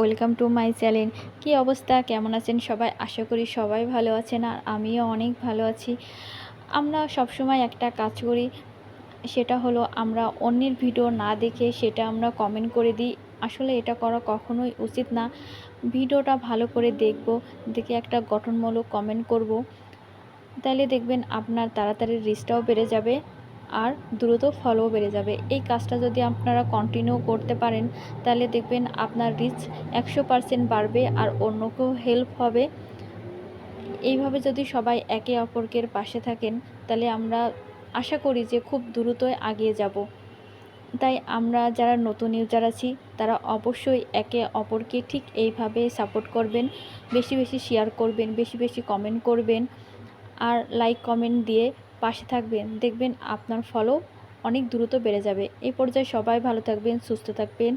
Welcome to my channel. কী অবস্থা, কেমন আছেন সবাই? আশা করি সবাই ভালো আছেন আর আমিও অনেক ভালো আছি। আমরা সবসময় একটা কাজ করি, সেটা হলো আমরা অন্যের ভিডিও না দেখে সেটা আমরা কমেন্ট করে দিই। আসলে এটা করা কখনোই উচিত না। ভিডিওটা ভালো করে দেখব, দেখে একটা গঠনমূলক কমেন্ট করব। তাইলে দেখবেন আপনার তাড়াতাড়ি রিচটাও বেড়ে যাবে আর দ্রুত ফলও বেড়ে যাবে। এই কাজটা যদি আপনারা কন্টিনিউ করতে পারেন তাহলে দেখবেন আপনার রিচ 100% বাড়বে আর অন্যকেও হেল্প হবে। এইভাবে যদি সবাই একে অপরকের পাশে থাকেন তাহলে আমরা আশা করি যে খুব দ্রুতই এগিয়ে যাব। তাই আমরা যারা নতুন ইউজার আছি তারা অবশ্যই একে অপরকে ঠিক এইভাবে সাপোর্ট করবেন, বেশি বেশি শেয়ার করবেন, বেশি বেশি কমেন্ট করবেন আর লাইক কমেন্ট দিয়ে পাশে থাকবেন। দেখবেন আপনার ফলও অনেক দ্রুত বেড়ে যাবে। এই পর্যায়ে সবাই ভালো থাকবেন, সুস্থ থাকবেন।